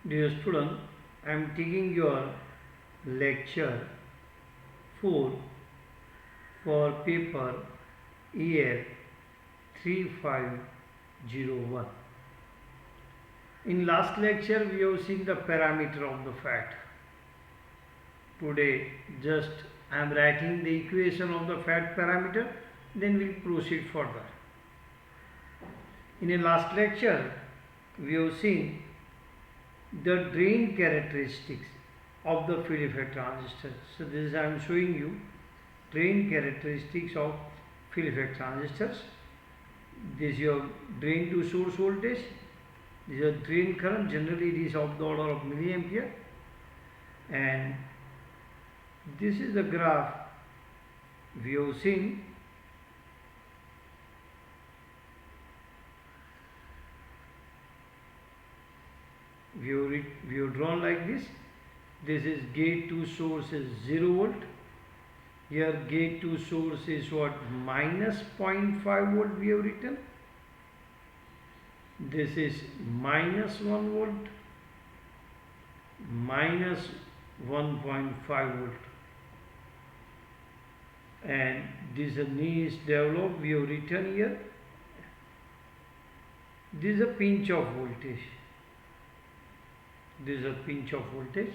Dear student, I am taking your lecture 4 for paper EL 3501. In last lecture we have seen the parameter of the fat. Today just I am writing the equation of the fat parameter, then we will proceed further. In a last lecture we have seen the drain characteristics of the field effect transistor. So this is I am showing you drain characteristics of field effect transistors. This is your drain to source voltage. This is your drain current. Generally it is of the order of milliampere, and this is the graph we have seen. We have drawn like this. This is gate to source is 0 volt. Here gate to source is what? Minus 0.5 volt we have written. This is minus 1 volt, minus 1.5 volt. And this is developed, we have written here. This is a pinch of voltage. This is a pinch of voltage,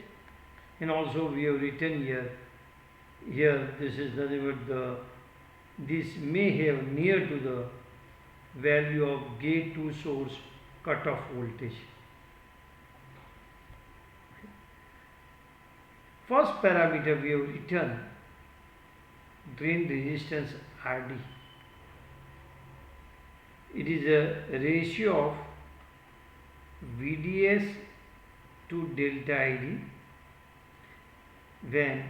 and also we have written here this is nothing but this may have near to the value of gate to source cutoff voltage. First parameter we have written drain resistance RD. It is a ratio of VDS to delta ID when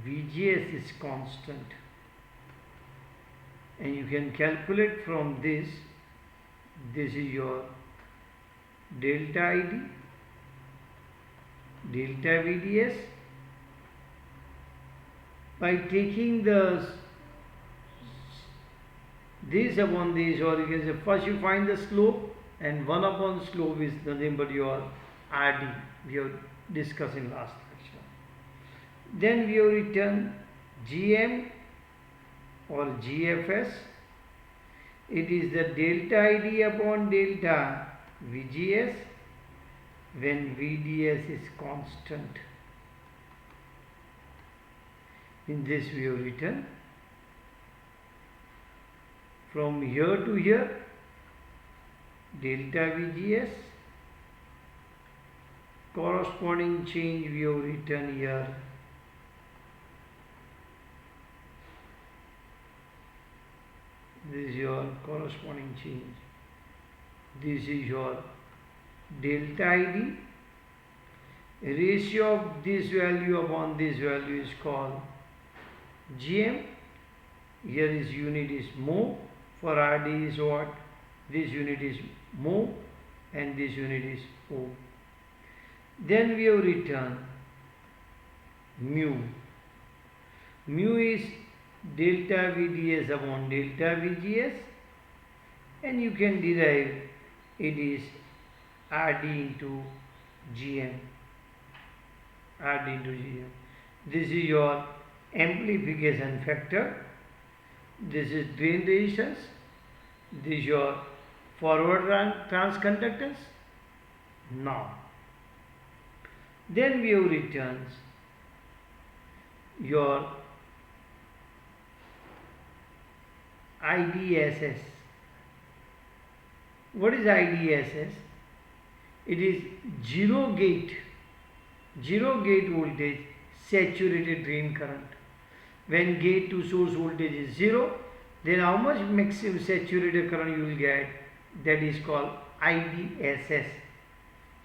VGS is constant, and you can calculate from this. This is your delta ID, delta VDS, by taking this upon this, or you can say first you find the slope, and 1 upon slope is nothing but your RD we have discussed in last lecture. Then we have written GM or GFS. It is the delta ID upon delta VGS when VDS is constant. In this we have written from here to here delta VGS, corresponding change we have written here. This is your corresponding change. This is your delta ID. Ratio of this value upon this value is called GM. Here is unit is mho. For RD is what? This unit is mho and this unit is ohm. Then we have written mu. Mu is delta VDS upon delta VGS, and you can derive it is RD into GM. RD into GM. This is your amplification factor. This is drain resistance. This is your forward transconductance. Now, then we have written your IDSS. What is IDSS? It is zero gate voltage saturated drain current. When gate to source voltage is 0, then how much maximum saturated current you will get? That is called IDSS.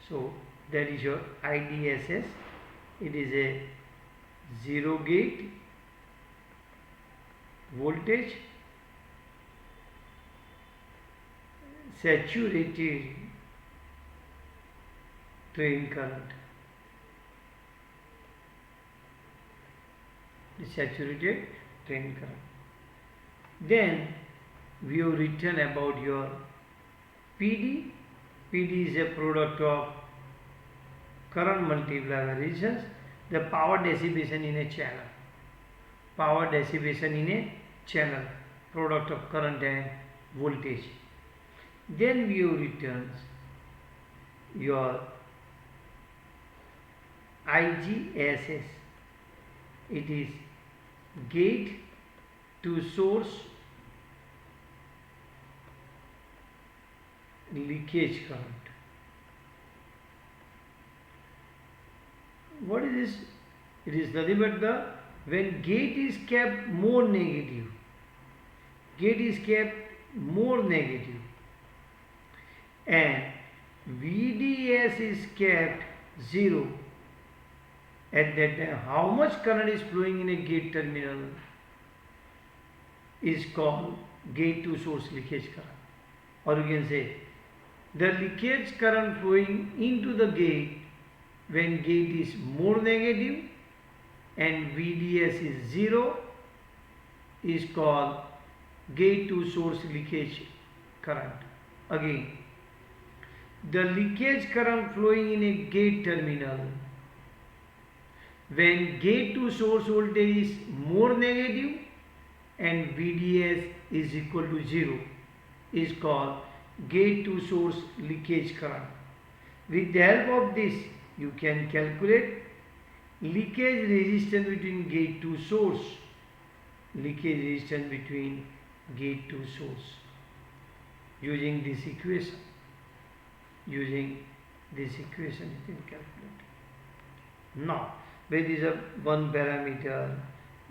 So that is your IDSS. It is a zero gate voltage saturated drain current. The saturated drain current. Then we have written about your PD. PD is a product of current multiplied by resistance, the power dissipation in a channel. Power dissipation in a channel, product of current and voltage. Then VO returns your IGSS. It is gate to source leakage current. What is this? It is nothing but the when gate is kept more negative. Gate is kept more negative and VDS is kept 0. At that time, how much current is flowing in a gate terminal is called gate to source leakage current. Or you can say the leakage current flowing into the gate when gate is more negative and VDS is 0 is called gate to source leakage current. Again, the leakage current flowing in a gate terminal when gate to source voltage is more negative and VDS is equal to 0 is called gate to source leakage current. With the help of this, you can calculate leakage resistance between gate to source. Leakage resistance between gate to source using this equation. Using this equation you can calculate. Now, this is a one parameter,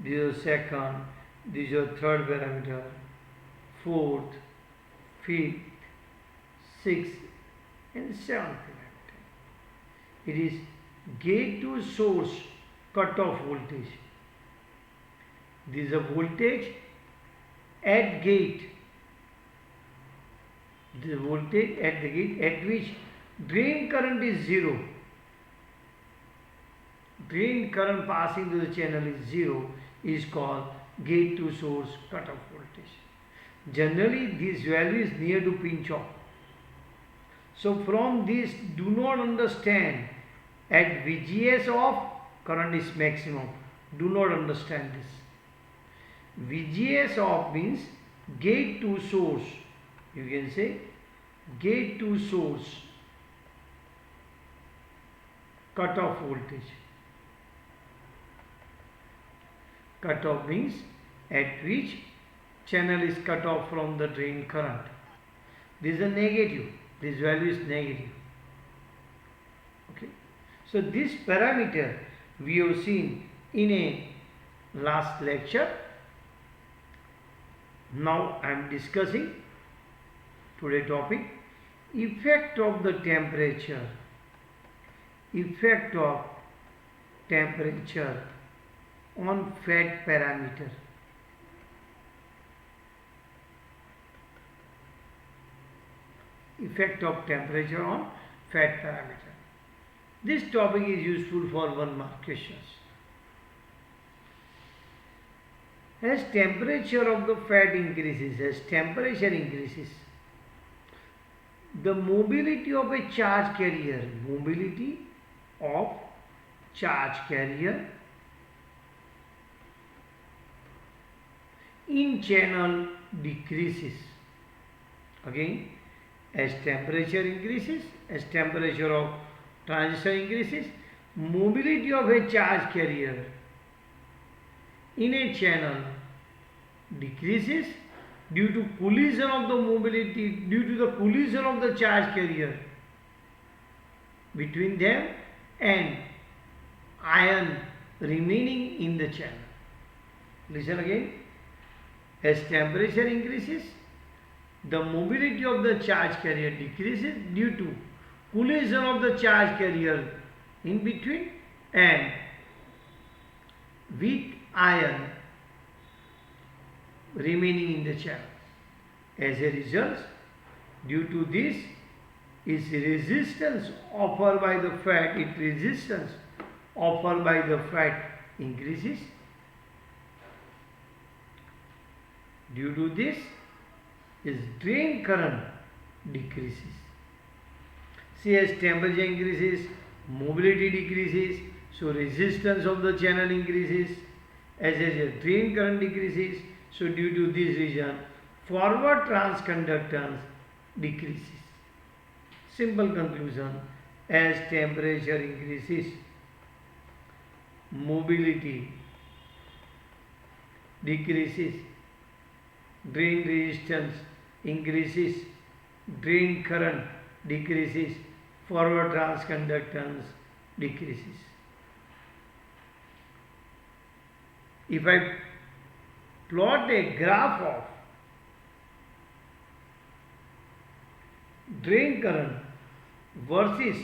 this is a second, this is a third parameter, fourth, fifth, sixth and seventh parameter. It is gate to source cutoff voltage. This is a voltage at gate. The voltage at the gate at which drain current is 0. Drain current passing through the channel is 0 is called gate to source cutoff voltage. Generally, this value is near to pinch off. So from this, do not understand at VGS off current is maximum. Do not understand this. VGS off means gate to source. You can say gate to source cutoff voltage. Cutoff means at which channel is cut off from the drain current. This is a negative. This value is negative. Okay. So this parameter we have seen in a last lecture. Now I am discussing today's topic, effect of the temperature. Effect of temperature on FAT parameter. Effect of temperature on FAT parameter. This topic is useful for 1 mark questions. As temperature of the fat increases, as temperature increases, the mobility of a charge carrier, mobility of charge carrier in channel decreases. Again, as temperature increases, as temperature of transistor increases, mobility of a charge carrier in a channel decreases due to collision of the mobility, due to the collision of the charge carrier between them and ion remaining in the channel. Listen again. As temperature increases, the mobility of the charge carrier decreases due to collision of the charge carrier in between and with ion remaining in the channel. As a result, due to this, its resistance offered by the fat, increases. Due to this, its drain current decreases. See, as temperature increases, mobility decreases, so resistance of the channel increases. As a drain current decreases, so due to this reason, forward transconductance decreases. Simple conclusion: as temperature increases, mobility decreases, drain resistance increases, drain current decreases, forward transconductance decreases. If I plot a graph of drain current versus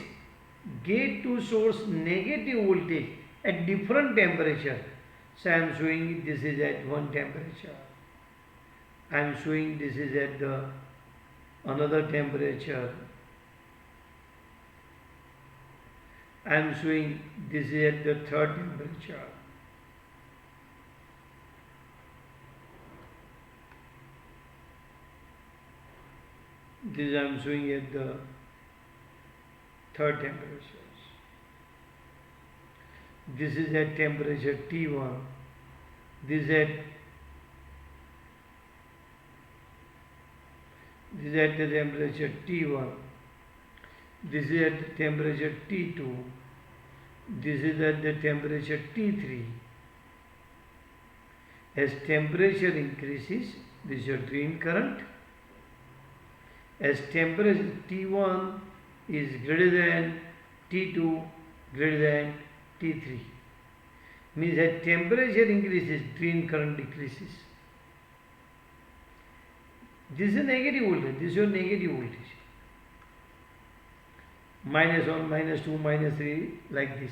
gate to source negative voltage at different temperature, so I am showing this is at one temperature, I am showing this is at the another temperature, I am showing this is at the third temperature. This I am showing at the third temperature. This is at temperature T1. This is at the temperature T1. This is at the temperature T2. This is at the temperature T3. As temperature increases, this is your drain current. As temperature T1 is greater than T2 greater than T3, means that temperature increases, drain current decreases. This is a negative voltage, this is your negative voltage. -1, -2, -3 like this.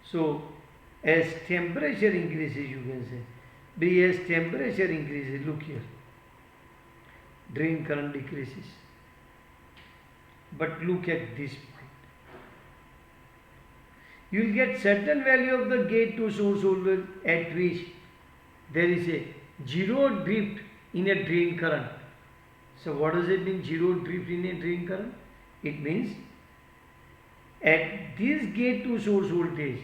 So as temperature increases, you can say, but as temperature increases, look here, drain current decreases. But look at this point. You will get certain value of the gate to source voltage at which there is a zero drift in a drain current. So what does it mean, zero drift in a drain current? It means at this gate to source voltage,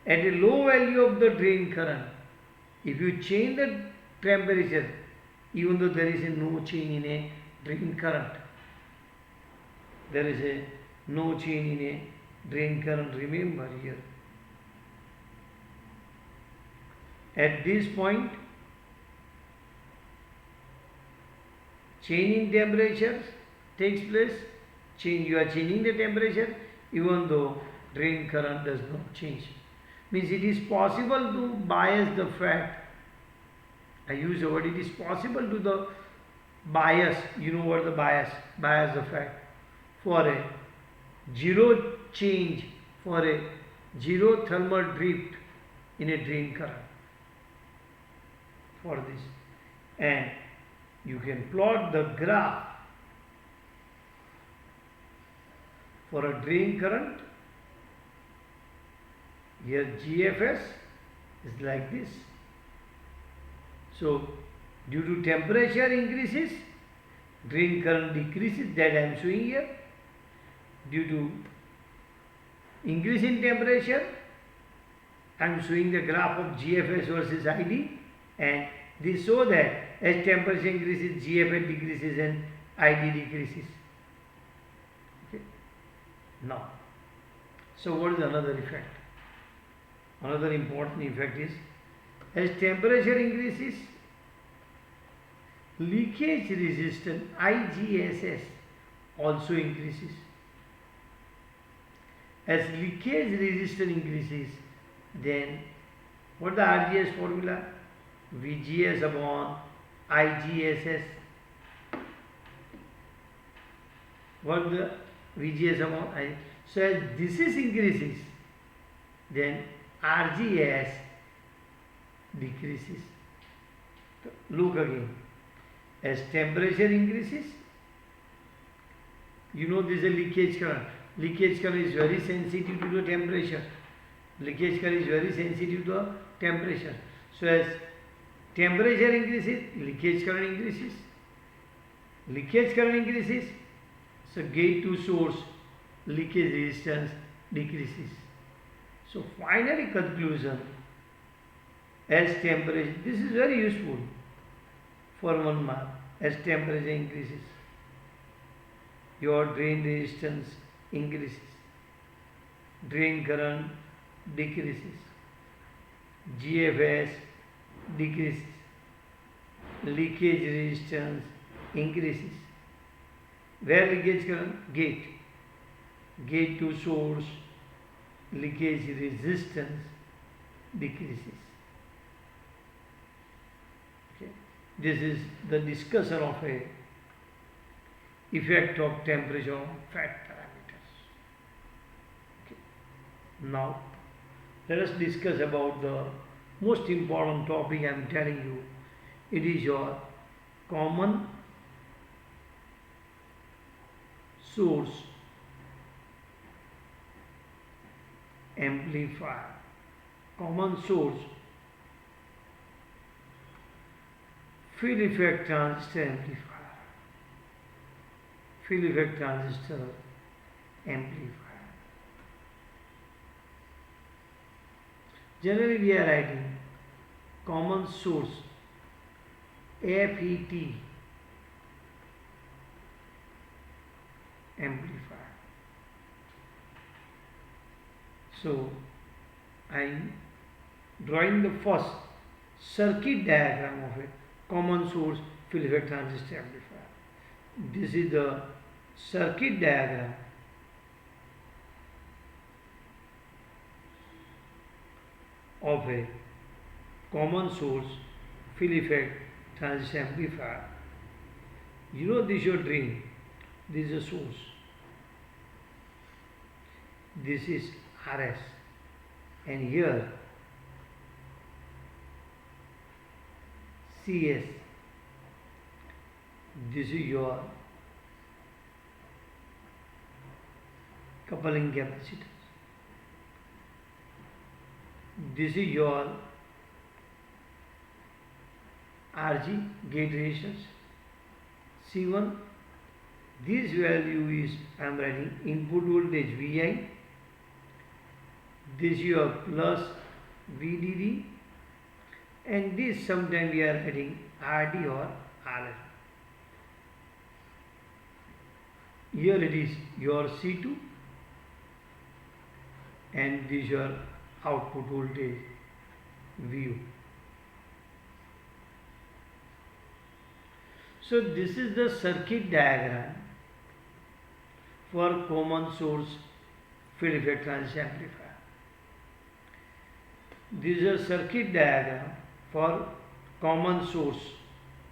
at a low value of the drain current, if you change the temperature, even though there is no change in a drain current, there is no change in a drain current, remember here. At this point, change in temperature takes place, you are changing the temperature even though drain current does not change. Means it is possible to bias the fact, I use the word, it is possible to the bias, you know what the bias the fact, for a zero change, for a zero thermal drift in a drain current, for this. And you can plot the graph for a drain current. Here GFS is like this. So due to temperature increases, drain current decreases, that I am showing here. Due to increase in temperature, I am showing the graph of GFS versus ID, and this show that as temperature increases, GFS decreases and ID decreases. Okay. Now, so what is another effect? Another important effect is, as temperature increases, leakage resistance IGSS also increases. As leakage resistance increases, then what is the RGS formula? VGS upon IGSS. What is the VGS upon I? So as this is increases, then RGS decreases. Look again. As temperature increases, you know this is a leakage current. Leakage current is very sensitive to the temperature. Leakage current is very sensitive to the temperature. So as temperature increases, leakage current increases. Leakage current increases, so gate to source leakage resistance decreases. So finally conclusion, as temperature, this is very useful for 1 mark. As temperature increases, your drain resistance increases, drain current decreases, GFS decreases, leakage resistance increases. Where leakage current? Gate to source, leakage resistance decreases. Okay. This is the discussion of a effect of temperature on fat parameters. Okay. Now let us discuss about the most important topic I am telling you. It is your common source amplifier. Common source field effect transistor amplifier. Field effect transistor amplifier. Generally we are writing common source FET amplifier. So I am drawing the first circuit diagram of a common source field effect transistor amplifier. This is the circuit diagram of a common source field effect transistor amplifier. You know this is your drain, this is a source, this is RS, and here CS, this is your coupling capacitor, this is your RG gate resistance, C1, this value is I am writing input voltage Vi, this is your plus VDD, and this sometimes we are writing RD or RL. Here it is your C2 and this is your output voltage VU. So this is the circuit diagram for common source field effect transistor amplifier. This is a circuit diagram for common source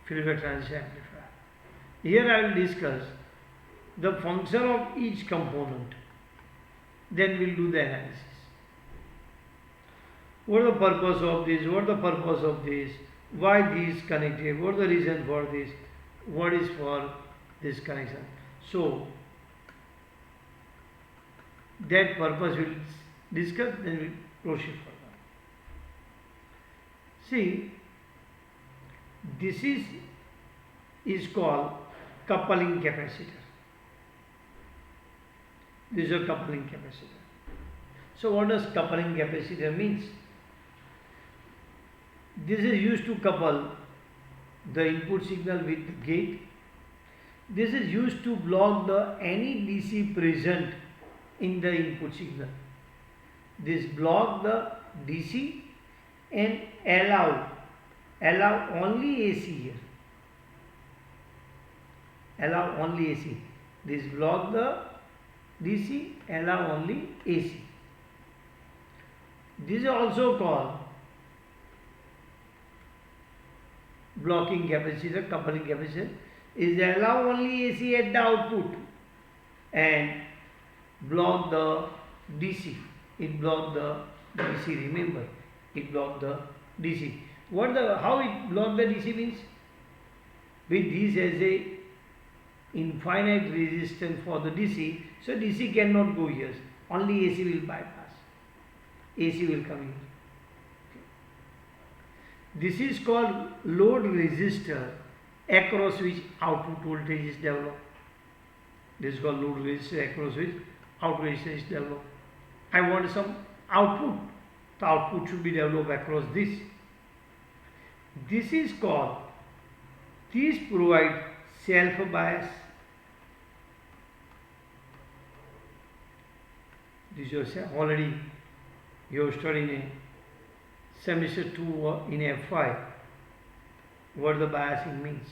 field effect transistor amplifier. Here I will discuss the function of each component, then we will do the analysis. What is the purpose of this? What is the purpose of this? Why these connected? What is the reason for this? What is for this connection? So that purpose we will discuss, then we will proceed further. See, this is called coupling capacitor. This is a coupling capacitor. So what does coupling capacitor means? This is used to couple the input signal with the gate. This is used to block the any DC present in the input signal. This block the DC and allow only AC here. Allow only AC. This block the DC, allow only AC. This is also called blocking capacitor, coupling capacitor, is allow only AC at the output and block the DC. It block the DC, remember, it block the DC. How it block the DC means? With this as a infinite resistance for the DC, so DC cannot go here, only AC will bypass, AC will come here. This is called load resistor across which output voltage is developed. This is called load resistor across which out resistance is developed. I want some output. The output should be developed across this. This is called, these provide self bias. This is already you have studied in semester 2 in F5 what the biasing means.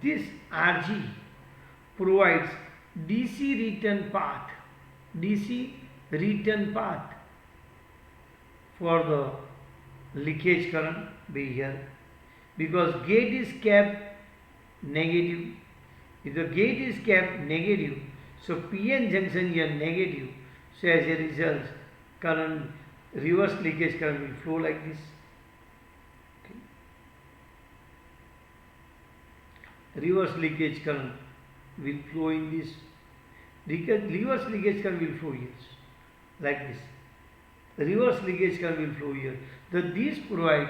This RG provides DC return path for the leakage current be here, because gate is kept negative. If the gate is kept negative, so PN junction here negative, so as a result current, reverse leakage current will flow like this. Okay. Reverse leakage current will flow in this. Reverse leakage current will flow here like this. Reverse leakage current will flow here. These provide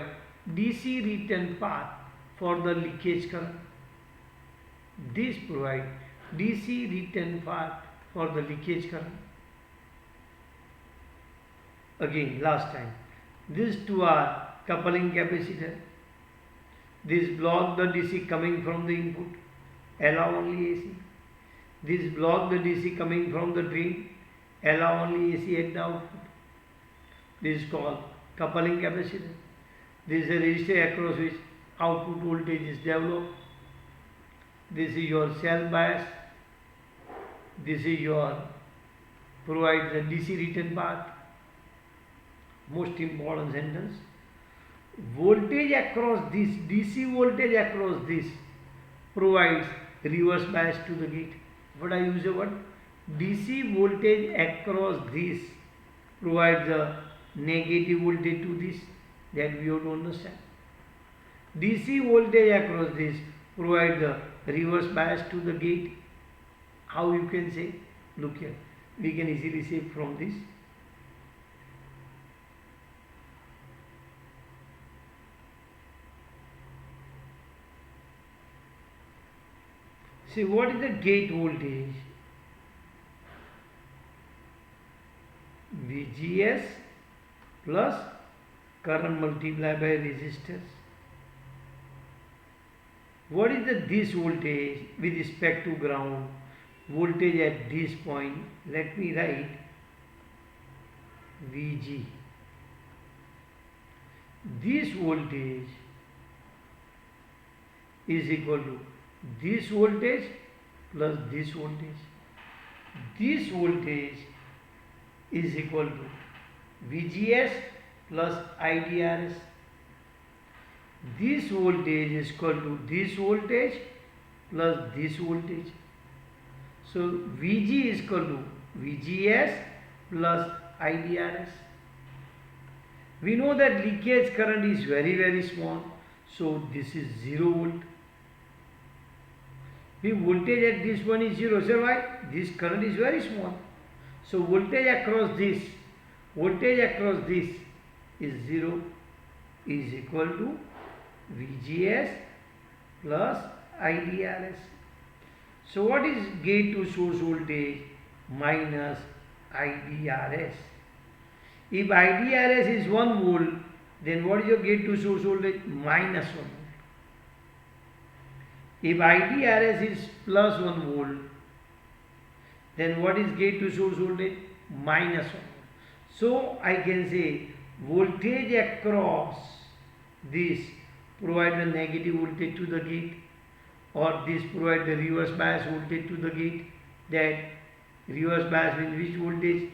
DC return path for the leakage current. These provide DC return path for the leakage current. Again, last time, these two are coupling capacitor. This block the DC coming from the input, allow only AC. This block the DC coming from the drain, allow only AC at the output. This is called coupling capacitor. This is a resistor across which output voltage is developed. This is your self bias. This is your provides a DC return path. Most important sentence. Voltage across this, DC voltage across this provides reverse bias to the gate. What I use the word? DC voltage across this provides a negative voltage to this, that we have to understand. DC voltage across this provides the reverse bias to the gate. How you can say? Look here, we can easily say from this. See, what is the gate voltage? VGS plus current multiplied by resistors. What is this voltage with respect to ground? Voltage at this point, let me write VG. This voltage is equal to this voltage plus this voltage. This voltage is equal to VGS plus IDRS. This voltage is equal to this voltage plus this voltage. So VG is equal to VGS plus IDRS. We know that leakage current is very small, so this is 0 volt. The voltage at this one is 0. So why? This current is very small. So voltage across this is 0, is equal to VGS plus IDRS. So what is gate to source voltage minus IDRS? If IDRS is 1 volt, then what is your gate to source voltage? Minus 1 volt. If IDRS is plus 1 volt, then what is gate to source voltage? Minus 1 volt. So I can say voltage across this provide the negative voltage to the gate, or this provide the reverse bias voltage to the gate. That reverse bias means which voltage?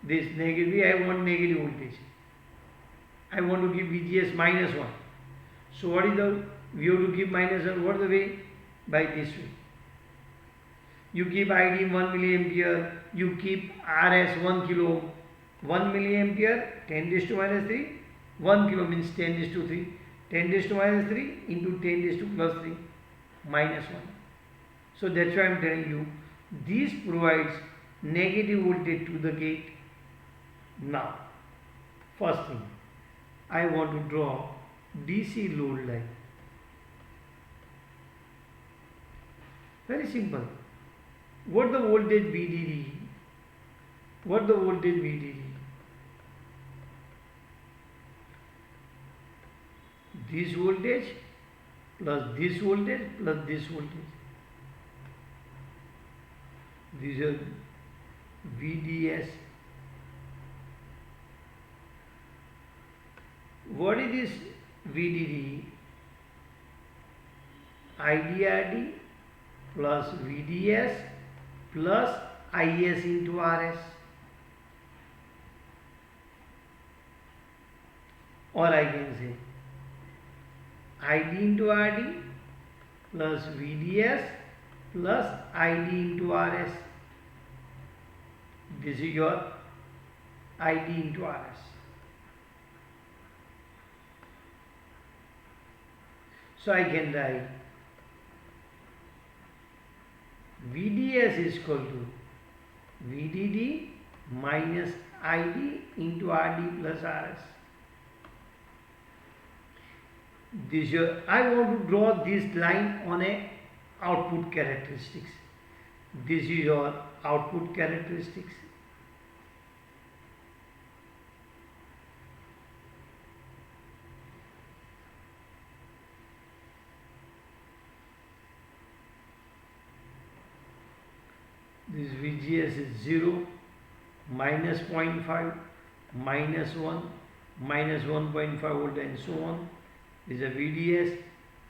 This negative, I want negative voltage. I want to give VGS minus 1. So what is the, we have to give minus 1, what is the way? By this way. You keep ID 1 milliampere, you keep RS 1 kilo, 1 milliampere 10 raised to minus 3, 1 kilo means 10 raised to 3, 10 raised to minus 3 into 10 raised to plus 3, minus 1. So that's why I am telling you, this provides negative voltage to the gate. Now, first thing, I want to draw DC load line. Very simple. What the voltage VDD? What the voltage VDD? This voltage plus this voltage plus this voltage. These are VDS. What is this VDD? IDRD plus VDS plus IS into RS. Or I can say ID into RD plus VDS plus ID into RS. This is your ID into RS. So I can write VDS is equal to VDD minus ID into RD plus RS. This I want to draw this line on a output characteristics. This is your output characteristics. This VGS is 0, minus 0.5, minus 1, minus 1.5 volt and so on. This is a VDS,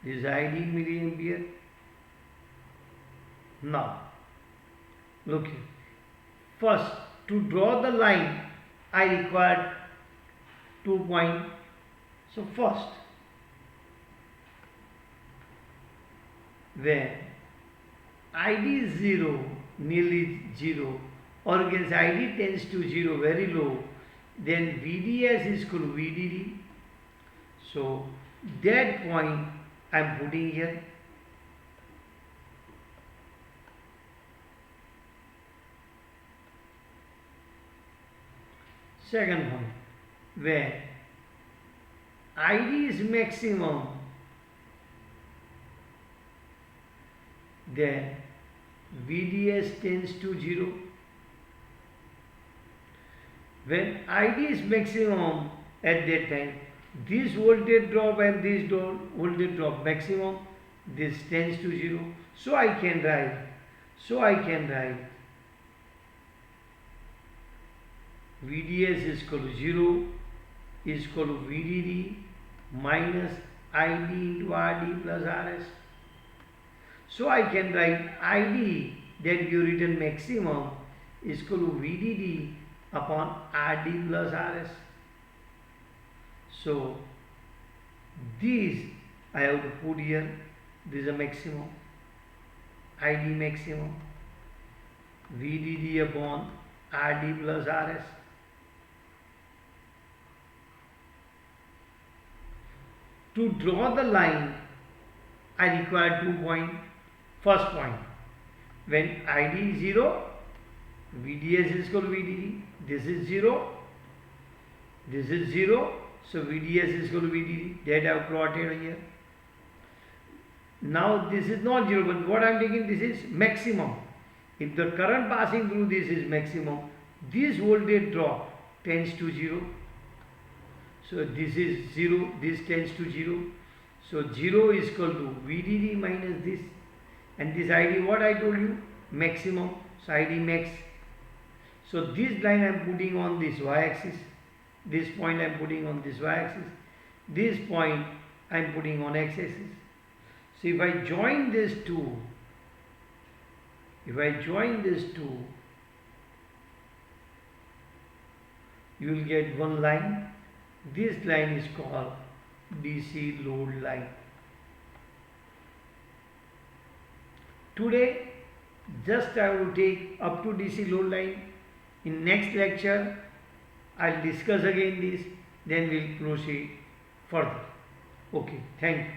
this is ID milliampere. Now, look here. First, to draw the line, I require 2 points. So first, when ID is 0, nearly 0, or you can say ID tends to 0, very low, then VDS is equal to VDD. So that point I am putting here. Second point, where ID is maximum, then VDS tends to 0. When ID is maximum at that time, this voltage drop and this voltage drop maximum, this tends to 0. So I can write VDS is equal to 0 is equal to VDD minus ID into RD plus RS. So I can write ID that you written maximum is equal to VDD upon RD plus RS. So these I have to put here. This is a maximum, ID maximum, VDD upon RD plus RS. To draw the line, I require 2 points. First point, when ID is 0, VDS is equal to VDD. This is 0, this is 0, so VDS is equal to VDD. That I have plotted here. Now this is not 0, but what I am taking, this is maximum. If the current passing through this is maximum, this voltage drop tends to 0. So this is 0, this tends to 0. So 0 is equal to VDD minus this. And this ID, what I told you, maximum, so ID max. So this line I am putting on this y-axis, this point I am putting on this y-axis, this point I am putting on x-axis. So if I join these two, you will get one line. This line is called DC load line. Today, just I will take up to DC load line. In next lecture, I'll discuss again this, then we'll proceed further. Okay, thank you.